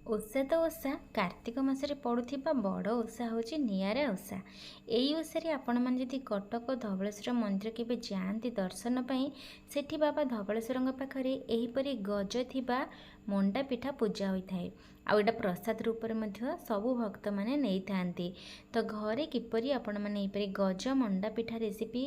ओषा तो ओषा कार्तिक मासरे पड़ुथिबा बड़ ओषा होची नियारा ओषा। एई ओषारे आपण मन जदि कटक धवळेश्वर मंदिर केबे जाआंती दर्शन पई सेठी बाबा धवळेश्वरंग पाखरे एहीपरि गज थिबा मंडा पिठा पूजा होइथाय। आ एटा प्रसाद रूप में मध्य सबु भक्त माने नेई थांती। तो घरे किपरि आपण माने एहीपरि गज मंडा पिठा रेसिपी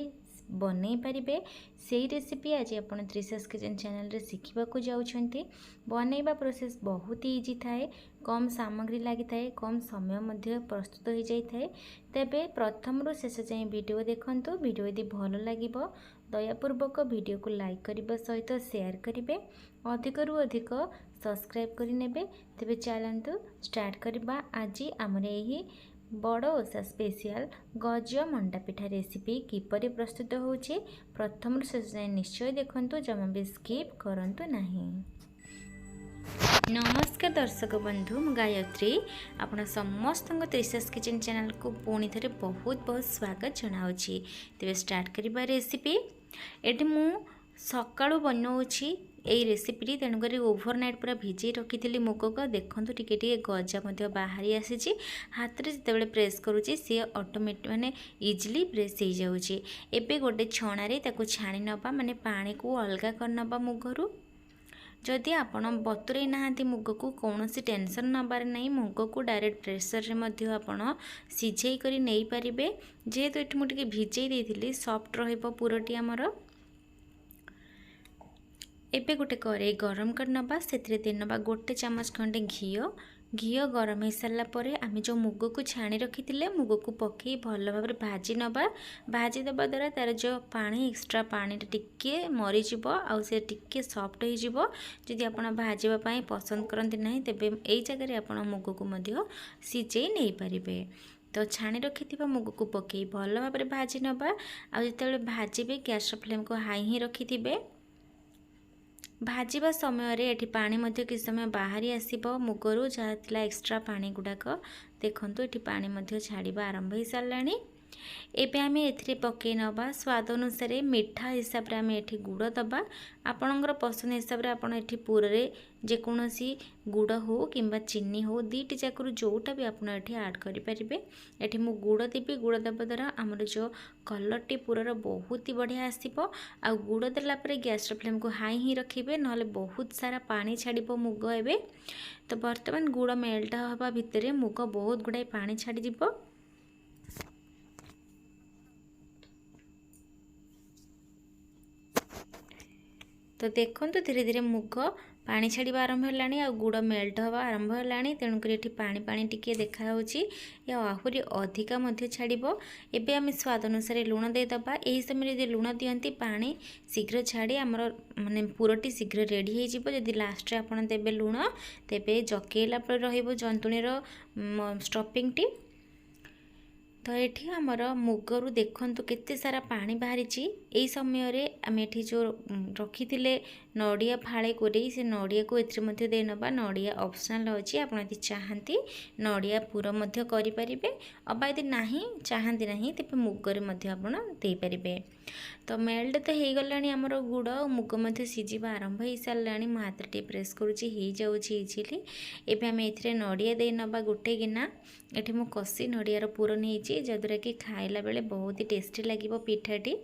बनै पारिबे से रेसिपी आज आपण त्रिशास किचन चैनल रे शिखिबा को जाउछंती। बनैबा प्रोसेस बहुत इजी थाए, कम सामग्री लगी थाए, कम समय मध्य प्रस्तुत हो जाई थाए। तेबे प्रथम रु शेष जाए वीडियो देखंतु। वीडियो यदि भल लागिबो दयापूर्वक वीडियो को लाइक करबा सहित शेयर करिवे, अधिक रु अधिक सब्सक्राइब करि नेबे। तेबे चलंतु स्टार्ट करबा आज हमर एही बड़ ओषा स्पेशल गज मंडा पिठा रेसिपी किपरि प्रस्तुत होउछि प्रथम शेष जाए निश्चय देखंतु, जमा भी स्किप करंतु नाही। नमस्कार दर्शक बंधु, मु गायत्री आपण समस्त त्रिशास किचन चैनल को पुणी थे बहुत बहुत स्वागत जनावछि। तेबे स्टार्ट करबा रेसिपी। एटी मु सकाळु बनाउछि एई रेसिपी, तेणुक ओभरनाइट पूरा भिजे रखी मुग को देखो टिके गजा मध्य बाहरी आसी। हाथ में जिते प्रेस करुँची सी ऑटोमेटिक माने इजिली प्रेस हो जाऊँगी। एबे गोटे छणारे ताकू छाणी नबा, माने पानी को अलगा कर नबा मुगरू। जदि आपण बतुरई नाहांती मुग को कौन सी टेंशन नबार नहीं, मुग को डायरेक्ट प्रेसर रे मध्य आपण सिझेई करी नहीं पारिबे। जेहेतु एठी मु टिके भिजेई देइथिली सॉफ्ट रहइबो पुरोटी हमर। एबे गोटे कड़ाई गरम कर नबा, सेथिरे दे नबा गोटे चमच खंडे घी गरम हो सारा पर आम जो मुग को छाणी रखी मुग को पकई भल भाव भाजी नबा। भाजी देवा द्वारा तार जो पानी एक्सट्रा पानी टिके मरीज आउ से टिके सॉफ्ट हो। जदि आप भाजवाई पसंद करती ना तेबे एई जगह आप मुग को मध्य सिझेई नहीं पारिबे। तो छाणी रखि मुग को पकई भल भाव भाजी नबा। आ जिते भाजबे गैस फ्लेम को हाई ही रखि भाजवा समय रे एठी पानी मध्य किछ समय बाहरी आसीबो मुगरू जहाँ थिला एक्स्ट्रा पानी गुड़ाक देखंतु एठी पानी मध्य छाड़िबा आरंभ हो साराणी। एबे आमे एथिरे पकई नबा स्वाद अनुसार मीठा हिसाब रे आमे एठी गुड़ दबा। आपणकर पसंद हिसाब रे आपण एठी पूरा रे जेकोसी गुड़ हो किंबा चीनी हो दीटी जाकरू जोटा भी आपण एठी ऐड करि परिबे। एठी मु गुड़ देबी, गुड़ देबा द्वारा हमर जो कलर टी पूरा बहुत ही बढ़िया आसीबो। आ गुड़ देला परे गैस फ्लेम को हाई ही रखिबे, नहले बहुत सारा पानी छाड़िबो मुग। एबे तो वर्तमान गुड़ मेल्ट हवा भितरे मुग बहुत गुड़ाई पानी छाड़ी दिबो। तो देखंतु धीरे धीरे मुग पानी छाड़ा आरंभ है आ गुड़ मेल्ट हवा आरंभ है। तेणुक ये पानी पानी टिके देखा या आहरी अधिका मध्य छाड़ब। एबे आम स्वाद अनुसार लुण देदबा। यही समय जो लुण दियंती पानी शीघ्र छाड़ी आमर माने पुरटी शीघ्र रेडी हो। जदि लास्ट रे आपण देबे लुण तेबे जकेला पर रहिबो जंतुणीर स्टफिंग टी। तो ये आमर मुगरू देखंतु केते सारा पानी बाहरी। यही समय रे आम एठी जो रखी नड़िया फाड़े कोरे से नड़िया को एथरे मध्य दे नबा। नड़िया ऑप्शनल अछि, आपण यदि चाहंती नड़िया पूरा मध्य करि परिबे, अबा यदि नाही चाहंती नाही तेबे मुगरे मध्य आपण दे परिबे। तो मेल्ट तो हो गलानी आमर गुड़ और मुग मध्य सिझिबा आरंभ हो सारानी। मो हाथ टे प्रेस करुँची हो जाऊँगी इजिली। एबे आम एथिरे नड़िया दे नबा गोटे गिना। एठी मु कसी नड़ियार पूर नहीं जद्वारा कि खाइला बेले बहुत ही टेस्टी लगिबो पिठाटी।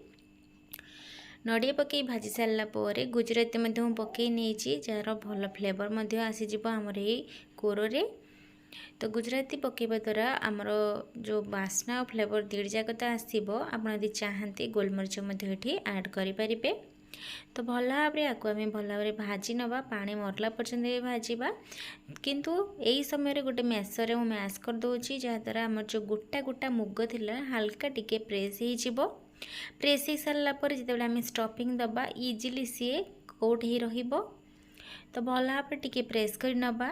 नड़िया पकई भाजी सारा पर गुजराती मध्य पकई नहीं जार भल फ्लेवर मध्य आसीजिबो आमर ये कोरे। तो गुजराती पकेबा द्वारा आमर जो बास्ना और फ्लेवर दुई जाक तो आसो। आप चाहती गोलमरीच ये ऐड करें। तो भल भाव आपको आम भल भाव भाजी नवा, पानी मरला पर्यंत भाजवा। किंतु यही समय गोटे मैसर में मैश कर दूसरी जहाँद्वारा आम जो गोटा गोटा मुग थिला हल्का टिके प्रेस हो। प्रेस हो सारा पर जिते आम स्टफिंग दबा इजिली सी कोट ही रहिबो। तो भल भाव टिके प्रेस कर नबा।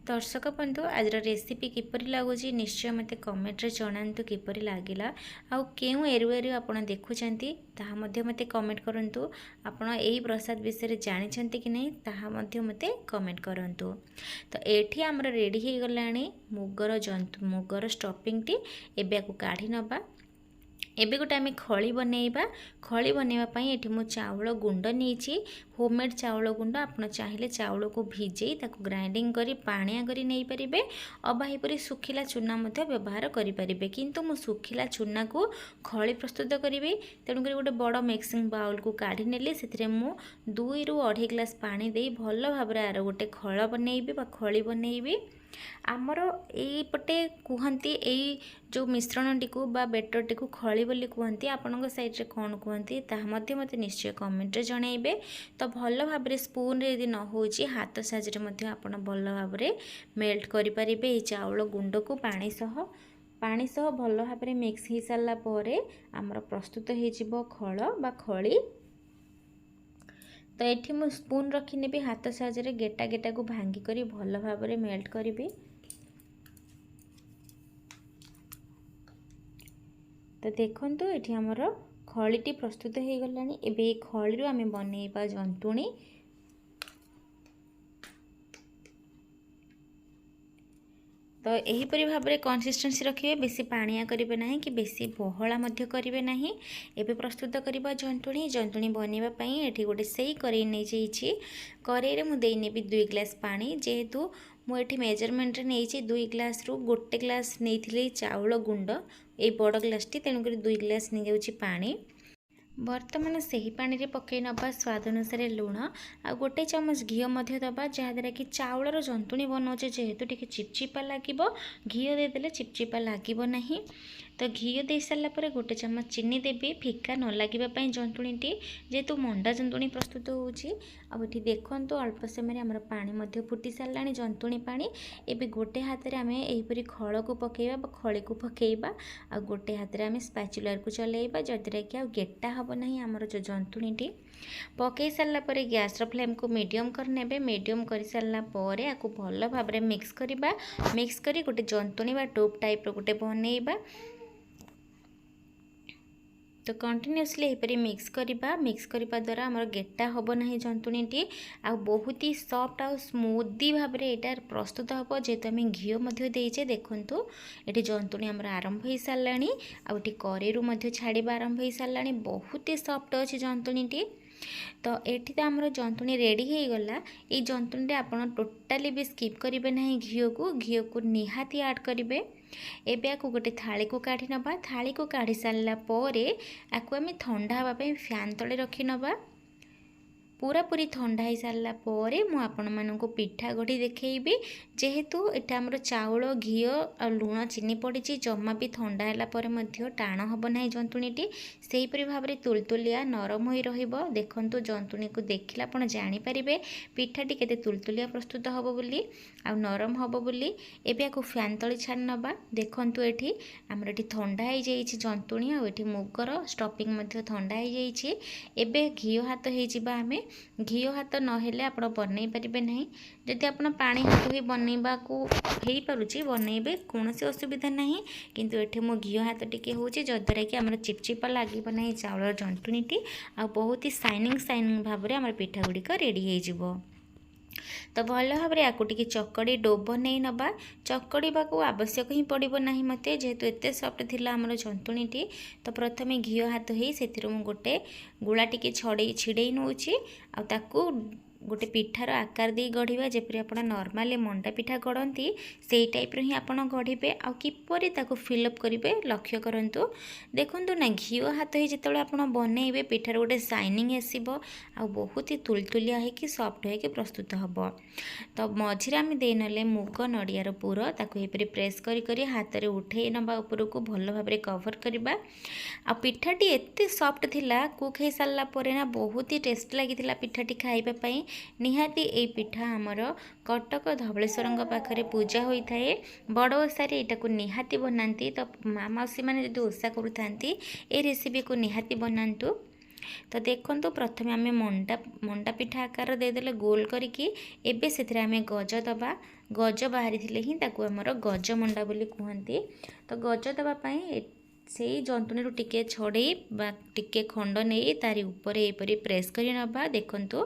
दर्शक बंधु आज रेसिपी किपरि लगुच निश्चय मते कमेंट रे जणांतु किपरि लागिला। आउ केउ एरिया आपण देखुचंती ताहा मध्य मते कमेंट करंतु। आपण एही प्रसाद विषय जानिचंती कि नहीं ताहा मध्य मते कमेंट करंतु। तो एठी हमर रेडी हे गलानी मुगर स्टफिंग टी। एबे को काढी नबा। एबे गोटे आम खली बनैबा। खली बनैबा पई एठी मु चाउल गुंड नेछि। होममेड चाउल गुंड आपण चाहिए चाउल को भिजई ताको ग्राइंडिंग करी पाणिया करी नहीं पारिबे अबा एपरी सुखिला चूना मध्य व्यवहार करि पारिबे। किंतु मु सुखिला चूना को खली प्रस्तुत करी तेणुक गोटे बड़ मिक्सिंग बाउल को काढ़ी नेली से मु 2 ରୁ 2.5 ग्लास पानी दे भल भाव आर गोटे खल बनैबी बा खली बनैबी। आमर एपटे कहती यही जो मिश्रण टी बा बेटर टी खली बोली कहती आपण साइड रे कौन कहती ताहा मते निश्चय कमेंट रे जनइबे। तो भल भाव रे स्पून रे यदि न होची हाथ साइज रे मते आपण भल भाव रे मेल्ट करि परिबे। चाउल गुंड को पानी सह भल भाव रे मिक्स हो सारा पर आमर प्रस्तुत हो खल बा खली। तो ये मु स्पून रखी भी हाथ साहाय्य गेटा गेटा को भांगी करी भल भाव रे मेल्ट करी। तो देखंतु ये आमर खलीटी प्रस्तुत हो गलानी। एबे खली रो आमे बनैबा जंतुणी। तो यहीपरी भाव में कंसिस्टेंसी रखिए बेसी पानिया करेंगे ना कि बेसी बहला मध्य करेंगे ना। एबे प्रस्तुत करवा जंतुणी बनवाई ये गोटे से करेई नहीं जाइए। करेई में देनेबी 2 ग्लास पानी जेहेतु मुझे मेजरमेंट रे नहीं 2 ग्लास रु 1 ग्लास नहीं चाउल गुंड ये बड़ ग्लास टी तेणुक 2 ग्लास नहीं जाऊँगी पानी। बर्तमान से ही पानी रे पकई नबा स्वाद अनुसार लुण आ गोटे चमच घी मध्य दबा जहाँद्वारा कि चाउलर जंतुणी बनाऊे जेहेतु टिके चिपचिपा लगे घी देदेले चिपचिपा लगे ना। तो घी दे सारापर गोटे चमच चीनी देवी फिका न लगे जंतुणीटी जेहेतु मंडा जंतुणी प्रस्तुत होठी। देखो अल्प समय आम पानी फुटी सारा जंतुणी पानी। एबे गोटे हाथ में आम यहीपरी खल को पकेबा खली को पकेबा आ गोटे हाथ में आम स्पैचुलर को चलेबा जद्वारा कि आ गेटा हम ना आमर जो जंतुणीटी पकई सारापर गैस फ्लेम को मीडियम करने मीडियम कर सारापर आपको भल भाव में मिक्स करवा। मिक्स करी गोटे जंतुणी बा टोप टाइप गोटे बनइबा। तो कंटिन्यूअसली यहीपरी मिक्स करवा द्वारा आमर गेटा हम ना जंतुणीटी आ बहुत ही सॉफ्ट आ स्मूदी भाव में यहाँ प्रस्तुत हम जेहेतु आम घी देचे। देखु ये जंतुणी आमर आरंभ हो सारा आउटी करेई छाड़ा आरंभ हो सारा बहुत ही सॉफ्ट अच्छी जंतुणीटी। तो ये तो आमर जंतुणी रेडी हो गला। ये जंतुणी आपड़ टोटाली भी स्किप करेंगे ना घी को निहाती ऐड करेंगे। एबे आकु गोटे थाली को काढ़ी नबा। थाली को काढ़ी सारा पर आकु आम ठंडा हाँवाई फैन तले रखी नबा। पूरा पूरी ठंडा हो सारा पर मुझे पिठा गढ़ी देखी जेहेतु यहाँ आमर चाउल घी आ लुण चीनी पड़ी जमा भी ठंडा है टाण हम ना जंतुणीटी सेहीपरी भाव में तुलतुलिया नरम हो रहिबो। देखंतु जंतुणी को देखिला आपण जानीपारे पिठाटी केते तुलतुलिया प्रस्तुत हम बोली आ नरम हम बोली। एबे आकु फैन तले छाड़ी नबा। देखंतु एठी आमर एठी ठंडा हो जाइए जंतुणी आ एठी मुगर स्टफिंग ठंडा हो जाइए। एबे घी हाथ हो आमे घी हाथ नहेले आप बनई पारे ना। जदि आप पानी हाथ ही बनइबा को हो पारुची बनइबे कौन असुविधा ना। किंतु एठी मो घी हाथ टिके होची जद्वारा कि आमर चिपचिपा लगे ना चाउल जंतुणीटी आ बहुत ही शाइनिंग भाव में आम पिठा गुड़िक रेडी हो। तो भल भाव में आपको टी चकड़ी डो बन नबा। चकड़ा को आवश्यक ही पड़ो ना मत जेहेतु एत सफ्ट थी आमर जंतुणीटी। तो प्रथम घी हाथ हो गोटे गुला टी छिड़े नौची आकु गोटे पिठार आकार दे गढ़ा जेपरी आप नॉर्मली मंडा पिठा गढ़ती से टाइप ही आप गढ़े आ किपरि ताको फिलअप करेंगे लक्ष्य करूँ। देखूँ ना घी हाथ ही जो आप बनइबे पिठार गोटे शाइनिंग आसो आ बहुत ही तुलतुलिया होगी सफ्ट होगी प्रस्तुत हम। तो मझे आम देने मुग नड़ियार पुर ताको एपरी प्रेस करी हाथ में उठे नवा उपर को भल भाव में कवर करवा। आ पिठाटी एत सफ्ट थिला कुक हो सारा पर ना बहुत ही टेस्ट लगी पिठाटी खाइबापी। निहाती ए पिठा आमर कटक धवलेश्वर पाखे पूजा होता है बड़ ओसारे यहाँ को निहाती बनाती। तो माँ मौसी मैंने जो ओसा करूँ ए रेसिपी को निहाती बनातु। तो देखो प्रथम आम मंडा पिठा आकार देदेले गोल करके एबे से आम गज दबा। गज बाहरी ही आमर गज मंडा बोली कहती। तो गज दवापाई से जंतुणी टिके छड़े टिके खंड नहीं तारी ऊपर एपरी प्रेस करी नबा। देखंतु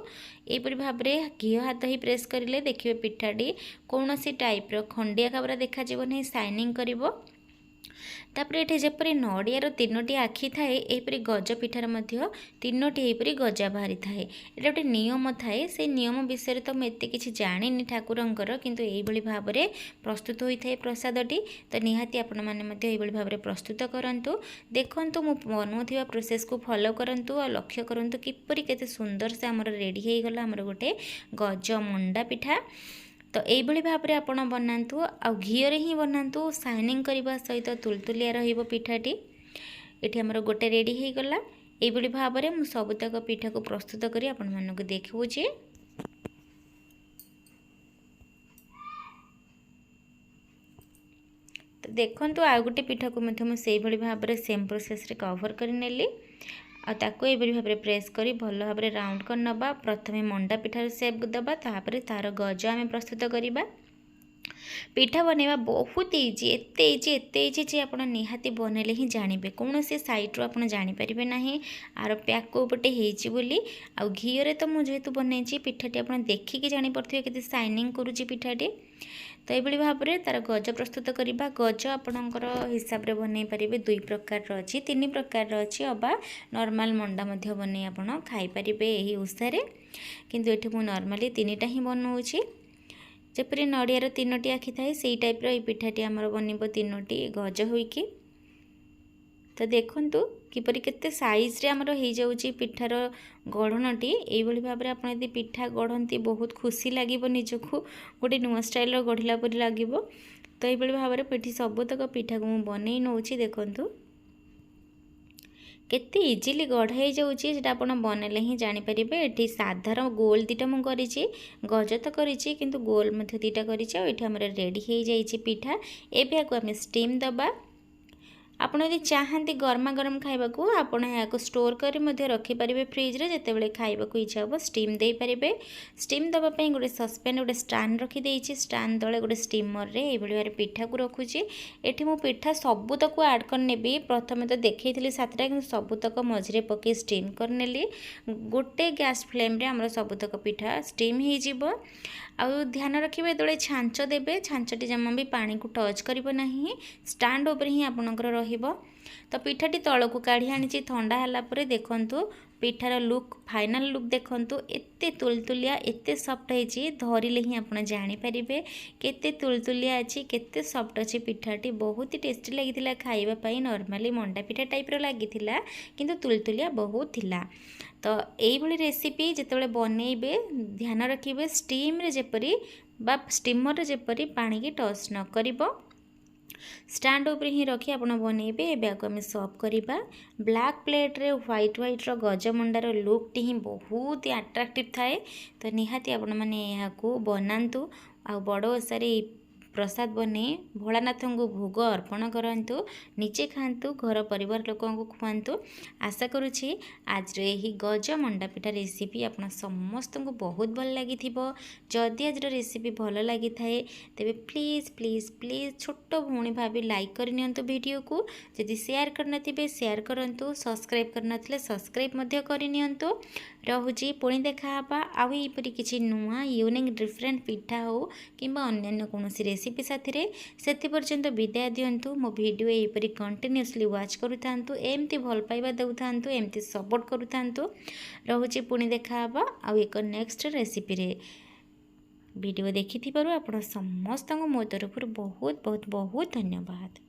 एपरी भाव में घी हाथ ही प्रेस करें देखिए पिठाटी कौन सी टाइप खंडिया खाबरा देखा नहीं शाइनिंग करिवो। तापर ये जपरी नड़ियार 3टी आखि थाए यहपरी गज पिठार 3टी यहपरी गजा बाहरी थाए। ये गोटे नियम थाए से नियम विषय तो मुझे किसी जानी ठाकुरंकर किंतु यही भाव में प्रस्तुत होता है प्रसादटी। तो निहाती आपण मैंने भाव में प्रस्तुत करूँ। देखूँ मु बनाऊा प्रोसेस को फॉलो करूँ और लक्ष्य करूँ किपरि केते सुंदर से आमर रेडी हो गला आमर गोटे गज मंडा पिठा। तो यही भाव में आप बनातु आ घीर ही बनातु साइनिंग करने सहित तुलतुलिया रहिबो पिठाटी। ये आमर गोटे रेडी हो गला। यही भाव में मुझे सबुतक पिठा को प्रस्तुत करी आपण मानक देखुची। तो देखंतु आ गोटे पिठा को मुझे भाव में सेम प्रोसेस रे कवर कर नेली ताको ये भाव में प्रेस करी भल भाव में राउंड कर नबा। प्रथमे मंडा पिठार सेप दबा तापर तार गज आम प्रस्तुत करवा। पिठा बनवा बहुत इजी एते इजी जे आप निहाती बनइले ही जानवे कौन से सैड्रु आप जानीपारे ना आर पैक को पटे होती बोली। आ घीरे तो मुझे जेहेतु बनई पिठाटी आप देखिकी जापे के साइनिंग करुच्ची पिठाटी। तो ये भाव में तार गज प्रस्तुत करवा। गज आपणकर हिसाब से बनई पारे 2 प्रकार अच्छी 3 प्रकार अच्छी अबा नॉर्मल मंडा बन आप खाईपारे यही उषारे किंतु ये मुझे नॉर्मली 3टा ही बनाऊँगी। जपरी नड़ियार 3टी आखि थाए से टाइप रो पिठाटी आमर बनब 3टी गज होइकी। तो देखंतु किपरि केते साइज रे आमर हो जाउची पिठार गढ़नटी। यही भाव में आपड़ यदि पिठा गढ़ती बहुत खुशी लगे निजको गोटे नुआ स्टाइल गढ़ला परि लगे। तो यही भाव में पिठी सबुतक पिठा को मुझे बनई नौची। देखंतु केते इजिली गढ़ाई जाऊँगी सेटा आप बनइले ही जानीपारे। ये साधारण गोल 2टा मुझे गज तो करी किंतु गोल 2टा कर रेडी हो जाइए पिठा। एवं को आम स्टीम दबा। आपड़ यदि चाहती गरमा गरम खाइबा को आपड़ या स्टोर कर रखिपारे फ्रिज्रे जितेबाला खाइबा इच्छा हे स्टीम दे पारे। स्टीम दवापाई गोटे सस्पेन गोटे स्टांड रखीदे स्टांड तले गोटे स्टीमर रे यही भाव पिठा को रखुची। एठी मु पिठा सबुतक ऐड करनेबी प्रथम तो देखी 7टा कि सबुतक मझे पकई स्टीम करनेली। गोटे गैस फ्लेम रे आमर सबुतक पिठा स्टीम हो। आउ ध्यान रखिए जो छांच देवे छांचटी जमा भी पानी को टच करना स्टांड उपर ही आपणकर रहिबो। तो पिठाटी तल को काढ़ी आनी ठंडा है देखंतु पिठार लुक फाइनाल लुक देखंतु एते तुलतुलिया एते सॉफ्ट है धरिले ही आप जानीपारे केते तुलतुलिया अच्छी केते सॉफ्ट अच्छी पिठाटी। बहुत ही टेस्टी लगी खाइबापी नॉर्मली मंडा पिठा टाइप लगी किंतु तुलतुलिया बहुत थिला। तो यही रेसिपी जितेबाला बनइबे ध्यान रखिए स्टीम रे जेपरी बा स्टीमर रे जेपरी पानी की टच न करिबो। स्टांड उपर ही रखी आप बनइबे। एबे आको आम सर्व करवा। ब्लैक प्लेट रे व्हाइट व्हाइट रो गज मंडार लुक टी ही बहुत ही अट्राक्टिव थाए। तो निहाती आपण माने याकू बनातु आ बड़ ओसारे प्रसाद बने भोलानाथ को भोग अर्पण करंतु निजे खातु घर परिवार लोकों को खुआंतु। आशा करुँची आज यही गज मंडा पिठा रेसिपी आप समस्त को बहुत भल लगी। जदि आज रेसिपी भल लगी थाए तेबे प्लीज प्लीज प्लीज छोट भौणी भाभी लाइक करनियंतु वीडियो को। जदि शेयर करना शेयर करंतु सब्सक्राइब करना सब्सक्राइब मध्य करनियंतु। रहुची पुणी देखा आउ यहीपरि किछि नुआ यूनिक डिफरेंट पिठा हो किंबा अन्य कौन रेसिपी साथी से पर्यंत विदाय दिंतु। मो वीडियो यहीपरि कंटिन्यूअसली वॉच करूँ एमती भल पाइबा देउथांतु एमती सपोर्ट करूँ। रहुची पुणी देखा आउ एक नेक्स्ट रेसिपी रे वीडियो देखि आप समस्त मो तरफ बहुत बहुत बहुत धन्यवाद।